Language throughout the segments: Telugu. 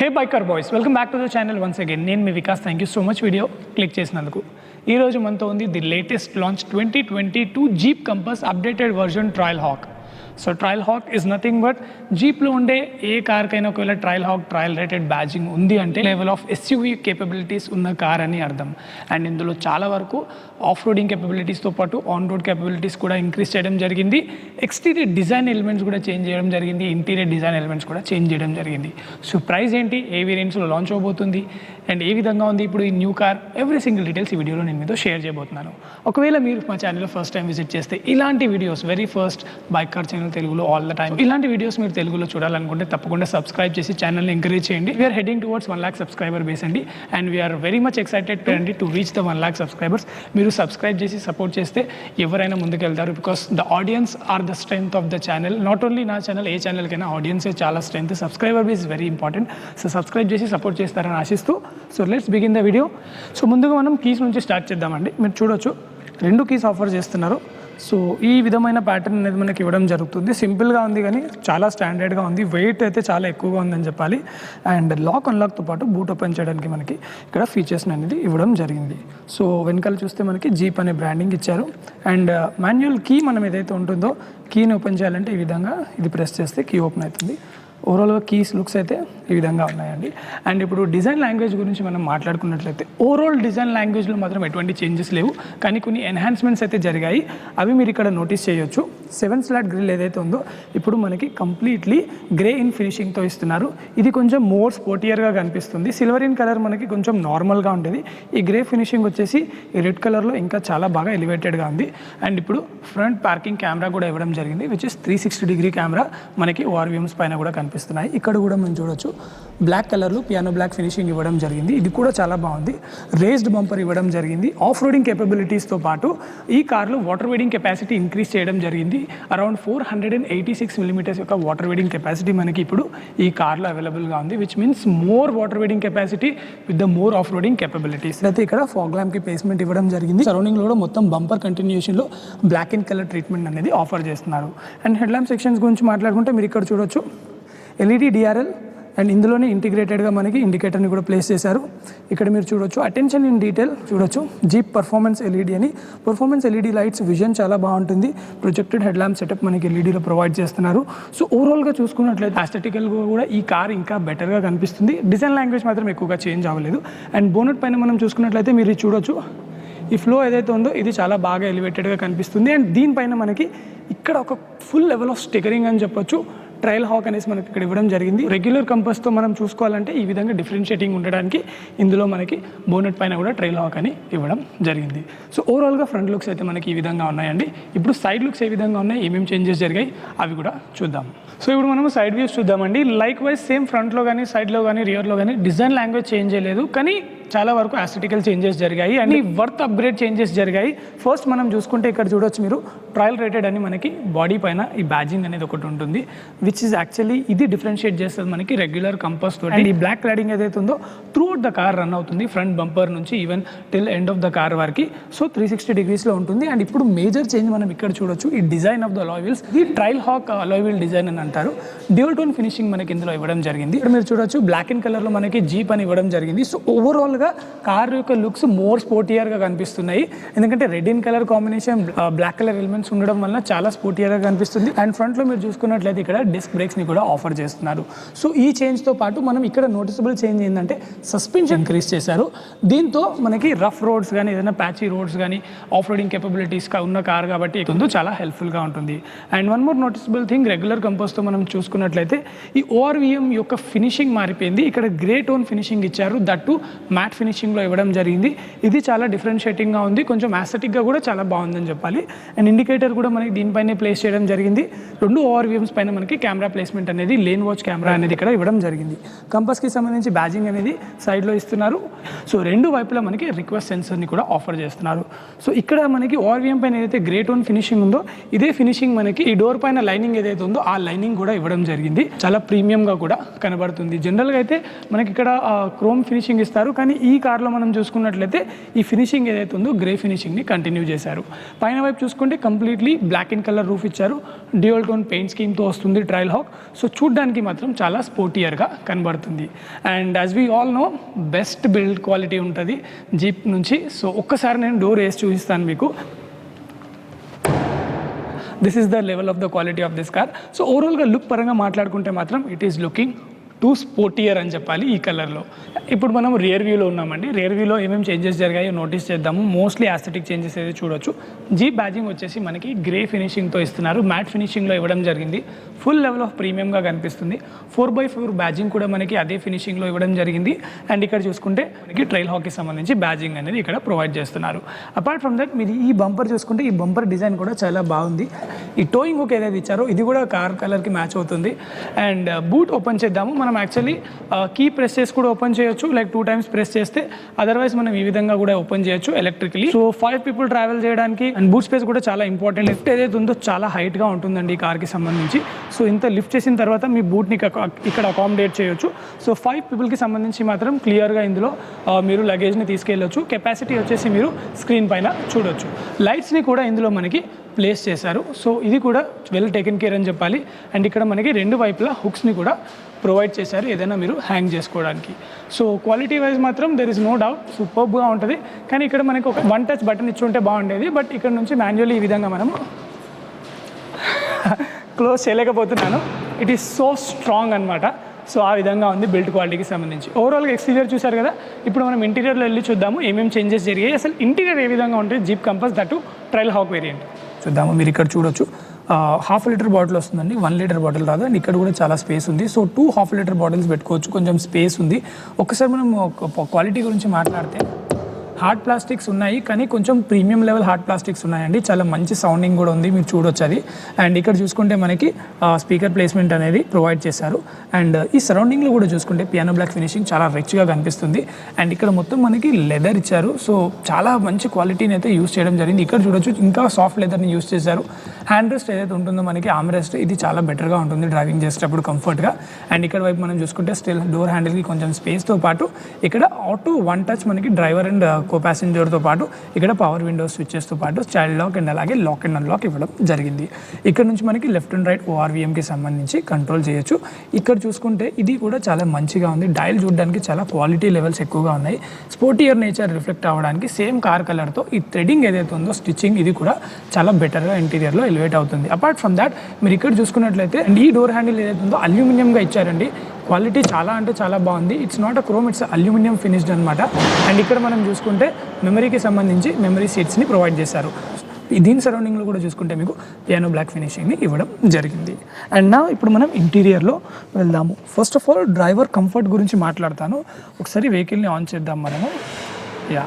Hey biker boys, welcome back to the channel once again. నేను మీ Vikas. Thank you so much video click చేసినందుకు. ఈరోజు మనతో ఉంది the latest launch 2022 Jeep Compass updated version Trailhawk. So Trailhawk is nothing but జీప్లో ఉండే ఏ కార్కైనా ఒకవేళ Trailhawk trail rated badging ఉంది అంటే లెవెల్ ఆఫ్ ఎస్యూవీ కేపబిలిటీస్ ఉన్న కార్ అని అర్థం. అండ్ ఇందులో చాలా వరకు ఆఫ్ రోడింగ్ కేపబిలిటీస్తో పాటు ఆన్ రోడ్ కేపబిలిటీస్ కూడా ఇంక్రీజ్ చేయడం జరిగింది. ఎక్స్టీరియర్ డిజైన్ ఎలిమెంట్స్ కూడా చేంజ్ చేయడం జరిగింది. ఇంటీరియర్ డిజైన్ ఎలిమెంట్స్ కూడా చేంజ్ చేయడం జరిగింది. సో ప్రైస్ ఏంటి, ఏ వేరియంట్స్లో లాంచ్ అవబోతుంది అండ్ ఏ విధంగా ఉంది ఇప్పుడు ఈ new car, every single details ఈ వీడియోలో నేను మీతో షేర్ చేయబోతున్నాను. ఒకవేళ మీరు మా ఛానల్లో ఫస్ట్ టైం విజిట్ చేస్తే ఇలాంటి videos very first bike car channel తెలుగులో ఆల్ ద టైమ్ ఇలాంటి వీడియోస్ మీరు తెలుగులో చూడాలనుకుంటే తప్పకుండా సబ్స్క్రైబ్ చేసి ఛానల్ని ఎంకరేజ్ చేయండి. We're heading towards 1 lakh subscriber base అండి. And we're very much excited అండి to reach the 1 lakh subscribers. మీరు సబ్స్క్రైబ్ చేసి సపోర్ట్ చేస్తే ఎవరైనా ముందుకు వెళ్తారు. Because the audience are the strength of the channel. Not only నా ఛానల్, ఏ ఛానల్కైనా ఆడియన్సే చాలా strength. Subscriber base very important. So subscribe చేసి సపోర్ట్ చేస్తారని ఆశిస్తూ so let's begin the video. So ముందుగా మనం కీస్ నుంచి స్టార్ట్ చేద్దామండి. మీరు చూడొచ్చు 2 కీస్ ఆఫర్ చేస్తున్నారు. సో ఈ విధమైన ప్యాటర్న్ అనేది మనకి ఇవ్వడం జరుగుతుంది. సింపుల్గా ఉంది కానీ చాలా స్టాండర్డ్గా ఉంది. వెయిట్ అయితే చాలా ఎక్కువగా ఉందని చెప్పాలి. అండ్ లాక్ అన్లాక్తో పాటు బూట్ ఓపెన్ చేయడానికి మనకి ఇక్కడ ఫీచర్స్ అనేది ఇవ్వడం జరిగింది. సో వెనకాల చూస్తే మనకి జీప్ అనే బ్రాండింగ్ ఇచ్చారు. అండ్ మాన్యువల్ కీ మనం ఏదైతే ఉంటుందో కీని ఓపెన్ చేయాలంటే ఈ విధంగా ఇది ప్రెస్ చేస్తే కీ ఓపెన్ అవుతుంది. ఓవరాల్గా కీస్ లుక్స్ అయితే ఈ విధంగా ఉన్నాయండి. అండ్ ఇప్పుడు డిజైన్ లాంగ్వేజ్ గురించి మనం మాట్లాడుకున్నట్లయితే ఓవరాల్ డిజైన్ లాంగ్వేజ్లో మాత్రం ఎటువంటి చేంజెస్ లేవు, కానీ కొన్ని ఎన్హాన్స్మెంట్స్ అయితే జరిగాయి. అవి మీరు ఇక్కడ నోటీస్ చేయొచ్చు. 7 స్లాట్ గ్రిల్ ఏదైతే ఉందో ఇప్పుడు మనకి కంప్లీట్లీ గ్రే ఇన్ ఫినిషింగ్తో ఇస్తున్నారు. ఇది కొంచెం మోర్ స్పోర్టియర్గా కనిపిస్తుంది. సిల్వర్ ఇన్ కలర్ మనకి కొంచెం నార్మల్గా ఉండేది. ఈ గ్రే ఫినిషింగ్ వచ్చేసి ఈ రెడ్ కలర్లో ఇంకా చాలా బాగా ఎలివేటెడ్గా ఉంది. అండ్ ఇప్పుడు ఫ్రంట్ పార్కింగ్ కెమెరా కూడా ఇవ్వడం జరిగింది, విచ్ ఇస్ 360 డిగ్రీ కెమెరా మనకి ఓఆర్వీఎమ్స్ పైన కూడా కనిపిస్తున్నాయి. ఇక్కడ కూడా మనం చూడొచ్చు బ్లాక్ కలర్లో పియానో బ్లాక్ ఫినిషింగ్ ఇవ్వడం జరిగింది. ఇది కూడా చాలా బాగుంది. రేస్డ్ బంపర్ ఇవ్వడం జరిగింది. ఆఫ్ రోడింగ్ కేపబిలిటీస్తో పాటు ఈ కార్లో వాటర్ వేడింగ్ కెపాసిటీ ఇంక్రీజ్ చేయడం జరిగింది. అరౌండ్ 486 మిల్లీమీటర్స్ యొక్క వాటర్ వేడింగ్ కెపాసిటీ మనకి ఇప్పుడు ఈ కార్లో అవైలబుల్గా ఉంది, which means more water wading capacity with the more of roading capabilities. అయితే ఇక్కడ ఫాగ్ ల్యాంప్కి ప్లేస్మెంట్ ఇవ్వడం జరిగింది. సరౌండింగ్లో కూడా మొత్తం బంపర్ కంటిన్యూషన్లో బ్లాక్ అండ్ కలర్ ట్రీట్మెంట్ అనేది ఆఫర్ చేస్తున్నారు. అండ్ హెడ్ ల్యాంప్ సెక్షన్స్ గురించి మాట్లాడుకుంటే మీరు ఇక్కడ చూడొచ్చు ఎల్ఈడి డిఆర్ఎల్ అండ్ ఇందులోనే ఇంటిగ్రేటెడ్గా మనకి ఇండికేటర్ని కూడా ప్లేస్ చేశారు. ఇక్కడ మీరు చూడొచ్చు అటెన్షన్ ఇన్ డీటెయిల్ చూడొచ్చు జీప్ పర్ఫార్మెన్స్ ఎల్ఈడి అని. పర్ఫార్మెన్స్ ఎల్ఈడి లైట్స్ విజన్ చాలా బాగుంటుంది. ప్రొజెక్టెడ్ హెడ్ ల్యాంప్ సెటప్ మనకి ఎల్ఈడీలో ప్రొవైడ్ చేస్తున్నారు. సో ఓవరాల్గా చూసుకున్నట్లయితే ఆస్థెటికల్గా కూడా ఈ కార్ ఇంకా బెటర్గా కనిపిస్తుంది. డిజైన్ లాంగ్వేజ్ మాత్రం ఎక్కువగా చేంజ్ అవ్వలేదు. అండ్ బోనట్ పైన మనం చూసుకున్నట్లయితే మీరు చూడొచ్చు ఈ ఫ్లో ఏదైతే ఉందో ఇది చాలా బాగా ఎలివేటెడ్గా కనిపిస్తుంది. అండ్ దీనిపైన మనకి ఇక్కడ ఒక ఫుల్ లెవెల్ ఆఫ్ స్టికరింగ్ అని చెప్పొచ్చు. ట్రయల్ హాక్ అనేసి మనకి ఇక్కడ ఇవ్వడం జరిగింది. రెగ్యులర్ కంపాస్తో మనం చూసుకోవాలంటే ఈ విధంగా డిఫరెన్షియేటింగ్ ఉండడానికి ఇందులో మనకి బోనెట్ పైన కూడా ట్రయల్ హాక్ అని ఇవ్వడం జరిగింది. సో ఓవరాల్గా ఫ్రంట్ లుక్స్ అయితే మనకి ఈ విధంగా ఉన్నాయండి. ఇప్పుడు సైడ్ లుక్స్ ఏ విధంగా ఉన్నాయి, ఏమేమి చేంజెస్ జరిగాయి అవి కూడా చూద్దాం. సో ఇప్పుడు మనం సైడ్ వ్యూస్ చూద్దామండి. లైక్ వైజ్ సేమ్ ఫ్రంట్లో కానీ సైడ్లో కానీ రియర్లో కానీ డిజైన్ లాంగ్వేజ్ చేంజ్ చేయలేదు, కానీ చాలా వరకు ఆస్థెటికల్ చేంజెస్ జరిగాయి అండ్ వర్త్ అప్గ్రేడ్ చేంజెస్ జరిగాయి. ఫస్ట్ మనం చూసుకుంటే ఇక్కడ చూడొచ్చు మీరు ట్రయల్ రేటెడ్ అని మనకి బాడీ పైన ఈ బ్యాడ్జింగ్ అనేది ఒకటి ఉంటుంది, విచ్ ఈజ్ యాక్చువల్లీ ఇది డిఫరెన్షియేట్ చేస్తుంది మనకి రెగ్యులర్ కంపాస్ తోటి. అండ్ ఈ బ్లాక్ క్లాడింగ్ ఏదైతే ఉందో through out the car run అవుతుంది, ఫ్రంట్ బంపర్ నుంచి even till end of the car వరకు. సో 360 డిగ్రీస్లో ఉంటుంది. అండ్ ఇప్పుడు మేజర్ చేంజ్ మనం ఇక్కడ చూడొచ్చు ఈ design of the alloy wheels. ఇది Trailhawk alloy wheel design అని అంటారు. డ్యూల్ టోన్ ఫినిషింగ్ మనకి ఇందులో ఇవ్వడం జరిగింది. ఇక్కడ మీరు చూడొచ్చు బ్లాక్ అండ్ కలర్లో మనకి జీప్ అని ఇవ్వడం జరిగింది. సో ఓవరాల్గా కార్ యొక్క లుక్స్ మోర్ స్పోర్టియర్గా కనిపిస్తున్నాయి. ఎందుకంటే red in colour combination black colour elements ఉండడం వల్ల చాలా స్పోర్టియర్గా కనిపిస్తుంది. అండ్ ఫ్రంట్లో మీరు చూసుకున్నట్లయితే ఇక్కడ డిస్క్ బ్రేక్స్ని కూడా ఆఫర్ చేస్తున్నారు. సో ఈ చేంజ్తో పాటు మనం ఇక్కడ నోటిసబుల్ చేంజ్ ఏంటంటే సస్పెన్షన్ ఇంక్రీజ్ చేశారు. దీంతో మనకి రఫ్ రోడ్స్ కానీ ఏదైనా ప్యాచీ రోడ్స్ కానీ ఆఫ్ రోడింగ్ కేపబిలిటీస్ ఉన్న కార్ కాబట్టి ముందు చాలా హెల్ప్ఫుల్గా ఉంటుంది. And one more noticeable thing, regular కంపోజ్తో మనం చూసుకున్నట్లయితే ఈ ఓఆర్వీఎం యొక్క ఫినిషింగ్ మారిపోయింది. ఇక్కడ గ్రే టోన్ ఫినిషింగ్ ఇచ్చారు, దట్టు మ్యాట్ ఫినిషింగ్లో ఇవ్వడం జరిగింది. ఇది చాలా డిఫరెన్షియేటింగ్గా ఉంది, కొంచెం యాస్థెటిక్గా కూడా చాలా బాగుందని చెప్పాలి. అండ్ ఇండికేటర్ కూడా మనకి దీనిపైనే ప్లేస్ చేయడం జరిగింది. 2 ఓఆర్వీఎమ్స్ పైన మనకి కెమెరా ప్లేస్మెంట్ అనేది లేన్ వాచ్ కెమెరా అనేది ఇక్కడ ఇవ్వడం జరిగింది. కంపాస్కి సంబంధించి బ్యాజింగ్ అనేది సైడ్లో ఇస్తున్నారు. సో 2 వైపులా మనకి రిక్వెస్ట్ సెన్సర్ని కూడా ఆఫర్ చేస్తున్నారు. సో ఇక్కడ మనకి ఓఆర్వీఎం పైన ఏదైతే గ్రే టోన్ ఫినిషింగ్ ఉందో ఇదే ఫినిషింగ్ మనకి ఈ డోర్ పైన లైనింగ్ ఏదైతే ఉందో ఆ లైనింగ్ కూడా ఇవ్వడం జరిగింది. చాలా ప్రీమియంగా కూడా కనబడుతుంది. జనరల్గా అయితే మనకి ఇక్కడ క్రోమ్ ఫినిషింగ్ ఇస్తారు, కానీ కానీ ఈ కార్లో మనం చూసుకున్నట్లయితే ఈ ఫినిషింగ్ ఏదైతే ఉందో గ్రే ఫినిషింగ్ని కంటిన్యూ చేశారు. పైన వైపు చూసుకుంటే completely black and colour roof ఇచ్చారు. డ్యూయల్ టోన్ పెయింట్ స్కీమ్తో వస్తుంది ట్రయల్ హాక్. సో చూడ్డానికి మాత్రం చాలా స్పోర్టియర్గా కనబడుతుంది. And as we all know best build quality ఉంటుంది జీప్ నుంచి. సో ఒక్కసారి నేను డోర్ వేసి చూపిస్తాను మీకు. This is the level of the quality of this car. So ఓవరాల్గా లుక్ పరంగా మాట్లాడుకుంటే మాత్రం it is looking too sportier అని చెప్పాలి ఈ కలర్లో. ఇప్పుడు మనం రియర్ వ్యూలో ఉన్నామండి. రియర్ వ్యూలో ఏమేమి చేంజెస్ జరిగాయో నోటీస్ చేద్దాము. మోస్ట్లీ ఆస్థెటిక్ చేంజెస్ అయితే చూడొచ్చు. జీప్ బ్యాజింగ్ వచ్చేసి మనకి గ్రే ఫినిషింగ్తో ఇస్తున్నారు. మ్యాట్ ఫినిషింగ్లో ఇవ్వడం జరిగింది. ఫుల్ లెవెల్ ఆఫ్ ప్రీమియంగా కనిపిస్తుంది. 4x4 బ్యాజింగ్ కూడా మనకి అదే ఫినిషింగ్లో ఇవ్వడం జరిగింది. అండ్ ఇక్కడ చూసుకుంటే మనకి ట్రైల్ హాక్కి సంబంధించి బ్యాజింగ్ అనేది ఇక్కడ ప్రొవైడ్ చేస్తున్నారు. అపార్ట్ ఫ్రమ్ దట్ మీరు ఈ బంపర్ చూసుకుంటే ఈ బంపర్ డిజైన్ కూడా చాలా బాగుంది. ఈ టోయింగ్ హుక్ ఏదైతే ఇచ్చారో ఇది కూడా కార్ కలర్కి మ్యాచ్ అవుతుంది. అండ్ బూట్ ఓపెన్ చేద్దాము. మనం యాక్చువల్లీ కీ ప్రెస్ చేసి కూడా ఓపెన్ చేయొచ్చు, లైక్ 2 times ప్రెస్ చేస్తే. అదర్వైజ్ మనం ఈ విధంగా కూడా ఓపెన్ చేయొచ్చు ఎలక్ట్రికలీ. సో 5 people ట్రావెల్ చేయడానికి. అండ్ బూట్ స్పేస్ కూడా చాలా ఇంపార్టెంట్. లిఫ్ట్ ఏదైతే ఉందో చాలా హైట్గా ఉంటుందండి ఈ కార్కి సంబంధించి. సో ఇంత లిఫ్ట్ చేసిన తర్వాత మీ బూట్ని ఇక్కడ అకామిడేట్ చేయొచ్చు. సో 5 peopleకి సంబంధించి మాత్రం క్లియర్గా ఇందులో మీరు లగేజ్ని తీసుకెళ్ళొచ్చు. కెపాసిటీ వచ్చేసి మీరు స్క్రీన్ పైన చూడొచ్చు. లైట్స్ని కూడా ఇందులో మనకి ప్లేస్ చేశారు. సో ఇది కూడా వెల్ టేకెన్ కేర్ అని చెప్పాలి. అండ్ ఇక్కడ మనకి 2 వైపులా హుక్స్ని కూడా ప్రొవైడ్ చేశారు ఏదైనా మీరు హ్యాంగ్ చేసుకోవడానికి. సో క్వాలిటీ వైజ్ మాత్రం దెర్ ఇస్ నో డౌట్ సూపర్బ్గా ఉంటుంది. కానీ ఇక్కడ మనకి ఒక 1 touch బటన్ ఇచ్చి ఉంటే బాగుండేది. బట్ ఇక్కడ నుంచి మాన్యువల్లీ ఈ విధంగా మనము క్లోజ్ చేయలేకపోతున్నాను. ఇట్ ఈస్ సో స్ట్రాంగ్ అనమాట. సో ఆ విధంగా ఉంది బిల్డ్ క్వాలిటీకి సంబంధించి. ఓవరాల్గా ఎక్స్టీరియర్ చూసారు కదా. ఇప్పుడు మనం ఇంటీరియర్లో వెళ్ళి చూద్దాము ఏమేమి చేంజెస్ జరిగాయి, అసలు ఇంటీరియర్ ఏ విధంగా ఉంటుంది Jeep Compass that Trailhawk variant చూద్దాము. మీరు ఇక్కడ చూడొచ్చు 1/2 liter బాటిల్ వస్తుందండి, 1 liter బాటిల్ రాదు. అండ్ ఇక్కడ కూడా చాలా స్పేస్ ఉంది. సో 2 1/2 liter బాటిల్స్ పెట్టుకోవచ్చు, కొంచెం స్పేస్ ఉంది. ఒక్కసారి మనం క్వాలిటీ గురించి మాట్లాడితే హార్డ్ ప్లాస్టిక్స్ ఉన్నాయి, కానీ కొంచెం ప్రీమియం లెవెల్ హార్డ్ ప్లాస్టిక్స్ ఉన్నాయండి. చాలా మంచి సౌండింగ్ కూడా ఉంది, మీరు చూడొచ్చు అది. అండ్ ఇక్కడ చూసుకుంటే మనకి స్పీకర్ ప్లేస్మెంట్ అనేది ప్రొవైడ్ చేశారు. అండ్ ఈ సరౌండింగ్లో కూడా చూసుకుంటే పియానో బ్లాక్ ఫినిషింగ్ చాలా రిచ్గా కనిపిస్తుంది. అండ్ ఇక్కడ మొత్తం మనకి లెదర్ ఇచ్చారు. సో చాలా మంచి క్వాలిటీని అయితే యూస్ చేయడం జరిగింది. ఇక్కడ చూడొచ్చు ఇంకా సాఫ్ట్ లెదర్ని యూస్ చేశారు. హ్యాండ్ రెస్ట్ ఏదైతే ఉంటుందో మనకి ఆర్మ్ రెస్ట్, ఇది చాలా బెటర్గా ఉంటుంది డ్రైవింగ్ చేసేటప్పుడు కంఫర్ట్గా. అండ్ ఇక్కడ వైపు మనం చూసుకుంటే స్టిల్ డోర్ హ్యాండిల్కి కొంచెం స్పేస్తో పాటు ఇక్కడ ఆటో 1 touch మనకి డ్రైవర్ అండ్ కో ప్యాసింజర్తో పాటు ఇక్కడ పవర్ విండోస్ స్విచ్చెస్తో పాటు చైల్డ్ లాక్ అండ్ అలాగే లాక్ అండ్ అన్లాక్ ఇవ్వడం జరిగింది. ఇక్కడ నుంచి మనకి లెఫ్ట్ అండ్ రైట్ ORVMకి సంబంధించి కంట్రోల్ చేయొచ్చు. ఇక్కడ చూసుకుంటే ఇది కూడా చాలా మంచిగా ఉంది. డయల్ చూడడానికి చాలా క్వాలిటీ లెవెల్స్ ఎక్కువగా ఉన్నాయి. స్పోర్టియర్ నేచర్ రిఫ్లెక్ట్ అవ్వడానికి సేమ్ కార్ కలర్తో ఈ థ్రెడింగ్ ఏదైతే ఉందో స్టిచ్చింగ్ ఇది కూడా చాలా బెటర్గా ఇంటీరియర్లో ఎలివేట్ అవుతుంది. అపార్ట్ ఫ్రమ్ దాట్ మీరు ఇక్కడ చూసుకున్నట్లయితే అండ్ ఈ డోర్ హ్యాండిల్ ఏదైతే ఉందో అల్యూమినియంగా ఇచ్చారండి. క్వాలిటీ చాలా అంటే చాలా బాగుంది. It's not a chrome, it's aluminium finished అనమాట. అండ్ ఇక్కడ మనం చూసుకుంటే మెమరీకి సంబంధించి మెమరీ సీట్స్ని ప్రొవైడ్ చేశారు. దీని సరౌండింగ్లో కూడా చూసుకుంటే మీకు పియానో బ్లాక్ ఫినిషింగ్ని ఇవ్వడం జరిగింది. అండ్ నా ఇప్పుడు మనం ఇంటీరియర్లో వెళ్దాము. First of all driver comfort గురించి మాట్లాడతాను. ఒకసారి వెహికల్ని ఆన్ చేద్దాం మనము. యా,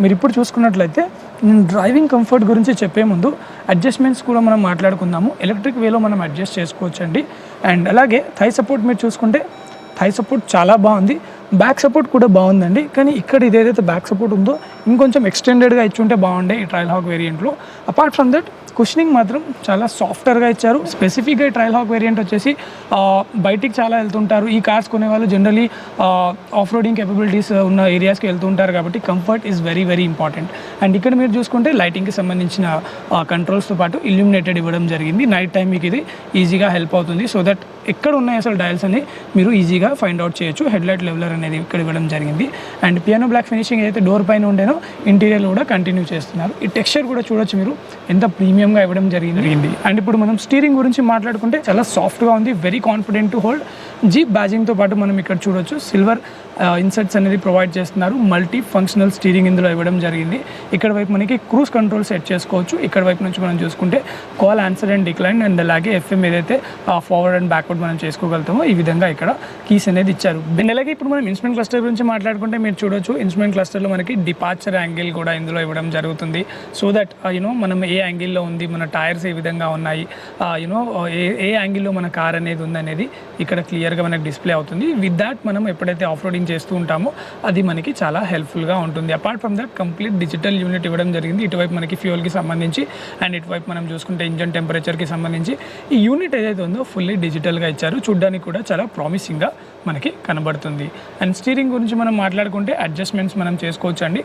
మీరు ఇప్పుడు చూసుకున్నట్లయితే నేను డ్రైవింగ్ కంఫర్ట్ గురించి చెప్పే ముందు అడ్జస్ట్మెంట్స్ కూడా మనం మాట్లాడుకుందాము. ఎలక్ట్రిక్ వేలో మనం అడ్జస్ట్ చేసుకోవచ్చండి. అండ్ అలాగే థై సపోర్ట్ మీరు చూసుకుంటే థై సపోర్ట్ చాలా బాగుంది. బ్యాక్ సపోర్ట్ కూడా బాగుందండి. కానీ ఇక్కడ ఇదేదైతే బ్యాక్ సపోర్ట్ ఉందో ఇంకొంచెం ఎక్స్టెండెడ్గా ఇచ్చుంటే బాగుండే ఈ ట్రయల్ హాక్ వేరియంట్లో. అపార్ట్ ఫ్రమ్ దట్ కుషనింగ్ మాత్రం చాలా సాఫ్ట్వేర్గా ఇచ్చారు. స్పెసిఫిక్గా ట్రయల్ హాక్ వేరియంట్ వచ్చేసి బయటికి చాలా వెళ్తుంటారు ఈ కార్స్ కొనేవాళ్ళు. జనరలీ ఆఫ్ రోడింగ్ కేపబిలిటీస్ ఉన్న ఏరియాస్కి వెళ్తుంటారు కాబట్టి comfort is very very important. And ఇక్కడ మీరు చూసుకుంటే లైటింగ్కి సంబంధించిన కంట్రోల్స్తో పాటు ఇల్యూమినేటెడ్ ఇవ్వడం జరిగింది. నైట్ టైం మీకు ఇది ఈజీగా హెల్ప్ అవుతుంది. సో దట్ ఎక్కడ ఉన్నాయి అసలు డయల్స్ అని మీరు ఈజీగా ఫైండ్ అవుట్ చేయొచ్చు. హెడ్లైట్ లెవెలర్ అనేది ఇక్కడ ఇవ్వడం జరిగింది. అండ్ పియానో బ్లాక్ ఫినిషింగ్ ఏదైతే డోర్ పైన ఉండేనో ఇంటీరియర్లో కూడా కంటిన్యూ చేస్తున్నారు. ఈ టెక్స్చర్ కూడా చూడొచ్చు మీరు ఎంత ప్రీమియంగా ఇవ్వడం జరిగింది. అండ్ ఇప్పుడు మనం స్టీరింగ్ గురించి మాట్లాడుకుంటే చాలా సాఫ్ట్గా ఉంది, very confident to hold. Jeep బ్యాజింగ్తో పాటు మనం ఇక్కడ చూడొచ్చు సిల్వర్ ఇన్సర్ట్స్ అనేది ప్రొవైడ్ చేస్తున్నారు. మల్టీ ఫంక్షనల్ స్టీరింగ్ ఇందులో ఇవ్వడం జరిగింది. ఇక్కడ వైపు మనకి క్రూజ్ కంట్రోల్ సెట్ చేసుకోవచ్చు. ఇక్కడ వైపు నుంచి మనం చూసుకుంటే call answer and decline and అలాగే FM ఏదైతే ఫార్వర్డ్ అండ్ బ్యాక్వర్డ్ మనం చేసుకోగలుగుతామో ఈ విధంగా ఇక్కడ కీస్ అనేది ఇచ్చారు. అండ్ అలాగే ఇప్పుడు మనం ఇన్స్ట్రుమెంట్ క్లస్టర్ గురించి మాట్లాడుకుంటే మీరు చూడొచ్చు ఇన్స్ట్రుమెంట్ క్లస్టర్లో మనకి డిపార్చర్ యాంగిల్ కూడా ఇందులో ఇవ్వడం జరుగుతుంది. సో దట్ మనం ఏ యాంగిల్లో ఉంది, మన టైర్స్ ఏ విధంగా ఉన్నాయి, ఏ యాంగిల్లో మన కార్ అనేది ఉందనేది ఇక్కడ క్లియర్గా మనకి డిస్ప్లే అవుతుంది. విత్ దాట్ మనం ఎప్పుడైతే ఆఫ్ రోడింగ్ చేస్తూ ఉంటామో అది మనకి చాలా హెల్ప్ఫుల్గా ఉంటుంది. Apart from that complete digital unit ఇవ్వడం జరిగింది. ఇటువైపు మనకి ఫ్యూయల్కి సంబంధించి అండ్ ఇటువైపు మనం చూసుకుంటే ఇంజన్ టెంపరేచర్కి సంబంధించి ఈ యూనిట్ ఏదైతే ఉందో ఫుల్లీ డిజిటల్గా ఇచ్చారు. చూడ్డానికి కూడా చాలా ప్రామిసింగ్గా మనకి కనబడుతుంది. అండ్ స్టీరింగ్ గురించి మనం మాట్లాడుకుంటే అడ్జస్ట్మెంట్స్ మనం చేసుకోవచ్చు అండి.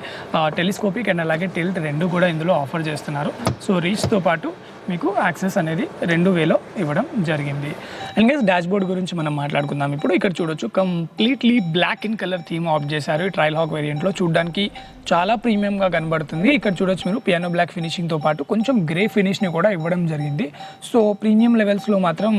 టెలిస్కోపిక్ అండ్ అలాగే టిల్ట్ రెండు కూడా ఇందులో ఆఫర్ చేస్తున్నారు. సో రీచ్తో పాటు మీకు యాక్సెస్ అనేది 2000 ఇవ్వడం జరిగింది. అండ్ గైస్ డాష్బోర్డ్ గురించి మనం మాట్లాడుకుందాం. ఇప్పుడు ఇక్కడ చూడొచ్చు completely black in colour theme of చేశారు ఈ ట్రయల్ హాక్ వేరియంట్లో. చూడడానికి చాలా ప్రీమియంగా కనబడుతుంది. ఇక్కడ చూడొచ్చు మీరు పియానో బ్లాక్ ఫినిషింగ్తో పాటు కొంచెం గ్రే ఫినిష్ని కూడా ఇవ్వడం జరిగింది. సో ప్రీమియం లెవెల్స్లో మాత్రం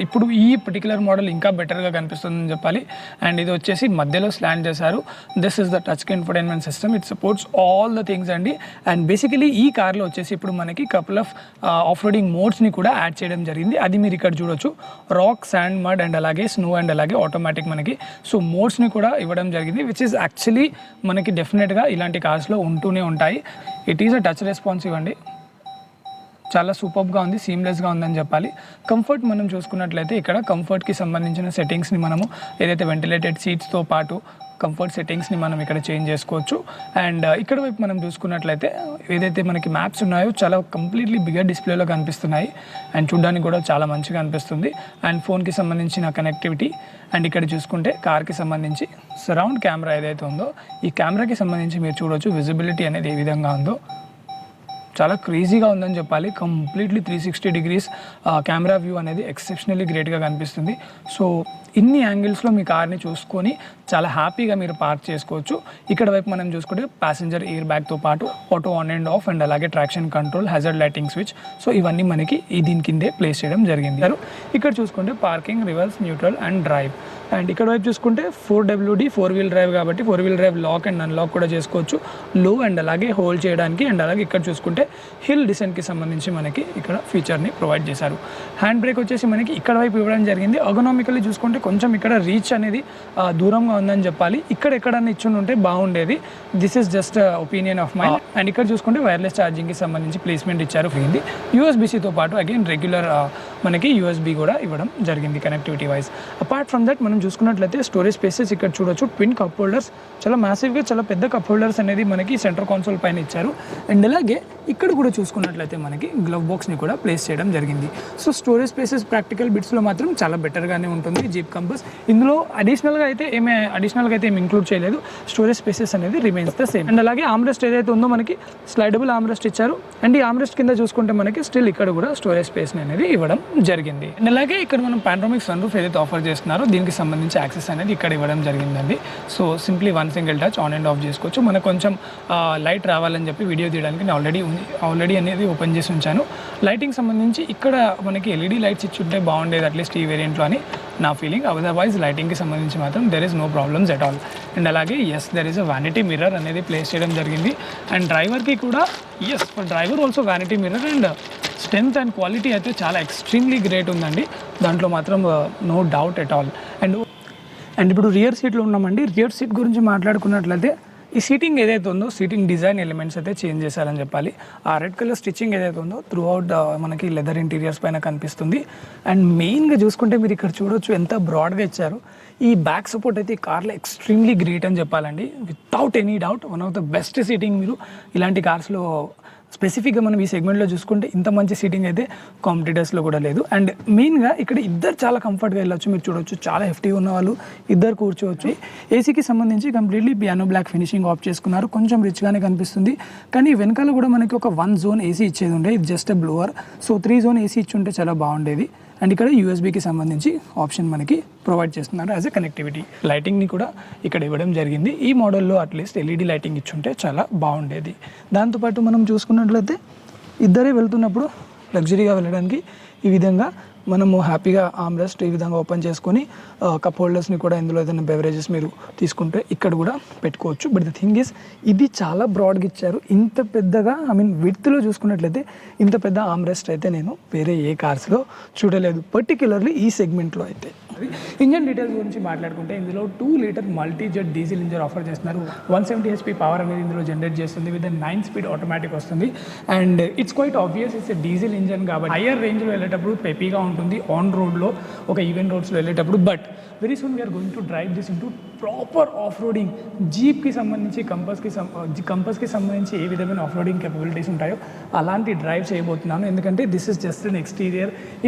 ఇప్పుడు ఈ పర్టికులర్ మోడల్ ఇంకా బెటర్గా కనిపిస్తుందని చెప్పాలి. అండ్ ఇది వచ్చేసి మధ్యలో స్లాండ్ చేశారు. This is the touch infotainment system. It supports all the things అండి. అండ్ బేసికలీ ఈ కార్లో వచ్చేసి ఇప్పుడు మనకి కపుల్ ఆఫ్ ఆఫ్ రోడింగ్ మోడ్స్ని కూడా యాడ్ చేయడం జరిగింది. అది మీరు ఇక్కడ చూడొచ్చు, రాక్, శాండ్, మడ్ అండ్ అలాగే స్నో అండ్ అలాగే ఆటోమేటిక్ మనకి సో మోడ్స్ని కూడా ఇవ్వడం జరిగింది, విచ్ ఈస్ యాక్చువల్లీ మనకి డెఫినెట్గా ఇలాంటి కార్స్లో ఉంటూనే ఉంటాయి. It is a touch responsive అండి. చాలా సూపర్గా ఉంది, సీమ్లెస్గా ఉందని చెప్పాలి. కంఫర్ట్ మనం చూసుకున్నట్లయితే ఇక్కడ కంఫర్ట్కి సంబంధించిన సెట్టింగ్స్ని మనము ఏదైతే వెంటిలేటెడ్ సీట్స్తో పాటు కంఫర్ట్ సెట్టింగ్స్ని మనం ఇక్కడ చేంజ్ చేసుకోవచ్చు. అండ్ ఇక్కడ వైపు మనం చూసుకున్నట్లయితే ఏదైతే మనకి మ్యాప్స్ ఉన్నాయో చాలా కంప్లీట్లీ బిగ్గర్ డిస్ప్లేలో కనిపిస్తున్నాయి. అండ్ చూడడానికి కూడా చాలా మంచిగా అనిపిస్తుంది. అండ్ ఫోన్కి సంబంధించిన కనెక్టివిటీ అండ్ ఇక్కడ చూసుకుంటే కార్కి సంబంధించి సరౌండ్ కెమెరా ఏదైతే ఉందో ఈ కెమెరాకి సంబంధించి మీరు చూడవచ్చు విజిబిలిటీ అనేది ఏ విధంగా ఉందో. చాలా క్రేజీగా ఉందని చెప్పాలి. కంప్లీట్లీ 360 degrees కెమెరా వ్యూ అనేది ఎక్సెప్షనల్లీ గ్రేట్గా కనిపిస్తుంది. సో ఇన్ని యాంగిల్స్లో మీ కార్ని చూసుకొని చాలా హ్యాపీగా మీరు పార్క్ చేసుకోవచ్చు. ఇక్కడ వైపు మనం చూసుకుంటే ప్యాసింజర్ ఎయిర్ బ్యాగ్తో పాటు auto on and off and అలాగే traction control, hazard lighting switch, so ఇవన్నీ మనకి దీని కిందే ప్లేస్ చేయడం జరిగింది. ఇక్కడ చూసుకుంటే parking, reverse, neutral and drive. And ఇక్కడ వైపు చూసుకుంటే 4WD 4-wheel డ్రైవ్ కాబట్టి 4-wheel drive lock and unlock కూడా చేసుకోవచ్చు, లో అండ్ అలాగే హోల్డ్ చేయడానికి. అండ్ అలాగే ఇక్కడ చూసుకుంటే హిల్ డిసెంట్కి సంబంధించి మనకి ఇక్కడ ఫీచర్ని ప్రొవైడ్ చేశారు. హ్యాండ్ బ్రేక్ వచ్చేసి మనకి ఇక్కడ వైపు ఇవ్వడం జరిగింది. ఎర్గోనామికల్లీ చూసుకుంటే కొంచెం ఇక్కడ రీచ్ అనేది దూరంగా ఉందని చెప్పాలి. ఇక్కడ ఎక్కడన్నా ఇచ్చి ఉంటే బాగుండేది. This is just opinion of mind. And ఇక్కడ చూసుకుంటే వైర్లెస్ ఛార్జింగ్కి సంబంధించి ప్లేస్మెంట్ ఇచ్చారు. పోయింది USB-Cతో పాటు అగైన్ రెగ్యులర్ మనకి USB కూడా ఇవ్వడం జరిగింది connectivity wise. Apart from that మనం చూసుకున్నట్లయితే స్టోరేజ్ స్పేసెస్ ఇక్కడ చూడొచ్చు. ట్విన్ కప్ హోల్డర్స్, చాలా మ్యాసివ్గా చాలా పెద్ద కప్ హోల్డర్స్ అనేది మనకి సెంటర్ కన్సోల్ పైన ఇచ్చారు. అండ్ అలాగే ఇక్కడ కూడా చూసుకున్నట్లయితే మనకి గ్లవ్ బాక్స్ని కూడా ప్లేస్ చేయడం జరిగింది. సో స్టోరేజ్ స్పేసెస్ ప్రాక్టికల్ బిట్స్లో మాత్రం చాలా బెటర్గానే ఉంటుంది జీప్ కంపాస్. ఇందులో అడిషనల్గా అయితే ఏమి ఇంక్లూడ్ చేయలేదు. స్టోరేజ్ స్పేసెస్ అనేది రిమైన్స్ ద సేమ్. అండ్ అలాగే ఆమ్రెస్ట్ ఏదైతే ఉందో మనకి స్లైడబుల్ ఆమ్రెస్ట్ ఇచ్చారు. అండ్ ఈ ఆమ్రెస్ట్ కింద చూసుకుంటే మనకి స్టిల్ ఇక్కడ కూడా స్టోరేజ్ స్పేస్ అనేది ఇవ్వడం జరిగింది. అండ్ అలాగే ఇక్కడ మనం పానోరమిక్ సన్ రూఫ్ ఏదైతే ఆఫర్ చేస్తున్నారో దీనికి సంబంధించి యాక్సెస్ అనేది ఇక్కడ ఇవ్వడం జరిగిందండి. So simply one single touch on and of చేసుకోవచ్చు. మనకు కొంచెం లైట్ రావాలని చెప్పి వీడియో తీయడానికి నేను ఆల్రెడీ అనేది ఓపెన్ చేసి ఉంచాను. లైటింగ్ సంబంధించి ఇక్కడ మనకి LED లైట్స్ ఇచ్చుంటే బాగుండేది అట్లీస్ట్ ఈ వేరియంట్లో అని నా ఫీలింగ్. అదర్వైజ్ లైటింగ్కి సంబంధించి మాత్రం there is no problems at all. And అలాగే there is a vanity mirror అనేది ప్లేస్ చేయడం జరిగింది. అండ్ డ్రైవర్కి కూడా for driver also vanity mirror. And strength and quality అయితే చాలా ఎక్స్ట్రీమ్లీ గ్రేట్ ఉందండి, దాంట్లో మాత్రం no doubt at all. And ఇప్పుడు రియర్ సీట్లో ఉన్నామండి. రియర్ సీట్ గురించి మాట్లాడుకున్నట్లయితే ఈ సీటింగ్ ఏదైతే ఉందో సీటింగ్ డిజైన్ ఎలిమెంట్స్ అయితే చేంజ్ చేశారని చెప్పాలి. ఆ రెడ్ కలర్ స్టిచ్చింగ్ ఏదైతే ఉందో త్రూ అవుట్ మనకి లెదర్ ఇంటీరియర్స్ పైన కనిపిస్తుంది. అండ్ మెయిన్గా చూసుకుంటే మీరు ఇక్కడ చూడొచ్చు ఎంత బ్రాడ్గా ఇచ్చారు. ఈ బ్యాక్ సపోర్ట్ అయితే ఈ కార్లో ఎక్స్ట్రీమ్లీ గ్రేట్ అని చెప్పాలండి, without any doubt one of the best seating మీరు ఇలాంటి కార్స్లో స్పెసిఫిక్గా మనం ఈ సెగ్మెంట్లో చూసుకుంటే ఇంత మంచి సీటింగ్ అయితే కాంపిటీటర్స్లో కూడా లేదు. అండ్ మెయిన్గా ఇక్కడ ఇద్దరు చాలా కంఫర్ట్గా వెళ్ళొచ్చు. మీరు చూడొచ్చు చాలా హెఫ్టీగా ఉన్న వాళ్ళు ఇద్దరు కూర్చోవచ్చు. ఏసీకి సంబంధించి completely piano black finishing of చేసుకున్నారు, కొంచెం రిచ్గానే కనిపిస్తుంది. కానీ వెనకాల కూడా మనకి ఒక 1 zone ఏసీ ఇచ్చేది ఉండే, ఇది just blower. So 3 zone AC ఇచ్చి ఉంటే చాలా బాగుండేది. అండ్ ఇక్కడ USB-కి సంబంధించి ఆప్షన్ మనకి ప్రొవైడ్ చేస్తున్నారు యాజ్ ఎ కనెక్టివిటీ. లైటింగ్ని కూడా ఇక్కడ ఇవ్వడం జరిగింది. ఈ మోడల్లో అట్లీస్ట్ LED లైటింగ్ ఇచ్చుంటే చాలా బాగుండేది. దాంతోపాటు మనం చూసుకున్నట్లయితే ఇద్దరే వెళ్తున్నప్పుడు లగ్జరీగా వెళ్ళడానికి ఈ విధంగా మనము హ్యాపీగా ఆమ్రెస్ట్ ఈ విధంగా ఓపెన్ చేసుకొని కప్ హోల్డర్స్ని కూడా ఇందులో ఏదైనా బెవరేజెస్ మీరు తీసుకుంటే ఇక్కడ కూడా పెట్టుకోవచ్చు. బట్ ద థింగ్ ఈస్ ఇది చాలా బ్రాడ్గా ఇచ్చారు. ఇంత పెద్దగా విడ్త్లో చూసుకున్నట్లయితే ఇంత పెద్ద ఆమ్రెస్ట్ అయితే నేను వేరే ఏ కార్స్లో చూడలేదు, పర్టిక్యులర్లీ ఈ సెగ్మెంట్లో అయితే. ఇంజన్ డీటెయిల్స్ గురించి మాట్లాడుకుంటే ఇందులో 2 litre Multijet diesel engine offer చేస్తున్నారు. 170 HP పవర్ అనేది ఇందులో జనరేట్ చేస్తుంది. విత్ 9 speed ఆటోమేటిక్ వస్తుంది. And it's quite obvious it's diesel engine కాబట్టి హయ్యర్ రేంజ్లో వెళ్ళేటప్పుడు పెపీగా ఉంటుంది ఆన్ రోడ్లో, ఒక ఈవెంట్ రోడ్స్లో వెళ్ళేటప్పుడు. But very soon we're going to drive this into proper off roading. జీప్కి సంబంధించి కంపస్కి సంబంధించి ఏ విధమైన ఆఫ్ రోడింగ్ కెపబిలిటీస్ ఉంటాయో అలాంటి డ్రైవ్ చేయబోతున్నాను. ఎందుకంటే this is just an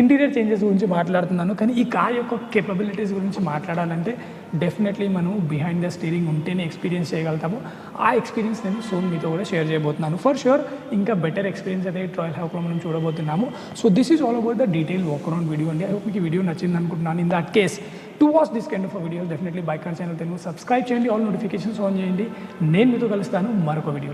interior changes గురించి మాట్లాడుతున్నాను, కానీ ఈ కార్ యొక్క కేపబిలిటీస్ గురించి మాట్లాడాలంటే డెఫినెట్లీ మనం బిహైండ్ ద స్టీరింగ్ ఉంటేనే ఎక్స్పీరియన్స్ చేయగలుగుతాము. ఆ ఎక్స్పీరియన్స్ నేను సోన్ మీతో కూడా షేర్ చేయబోతున్నాను. ఫర్ షూర్ ఇంకా బెటర్ ఎక్స్పీరియన్స్ అయితే ట్రయల్ హౌక్లో మనం చూడబోతున్నాము. So this is all about the detail walk around video అండి. ఐ హోప్ మీకు ఈ వీడియో నచ్చింది అనుకుంటున్నాను. In that case to watch this kind of videos definitely bike car channel Telugu subscribe చేయండి, ఆల్ నోటిఫికేషన్స్ ఆన్ చేయండి. నేను మీతో కలుస్తాను మరొక వీడియో.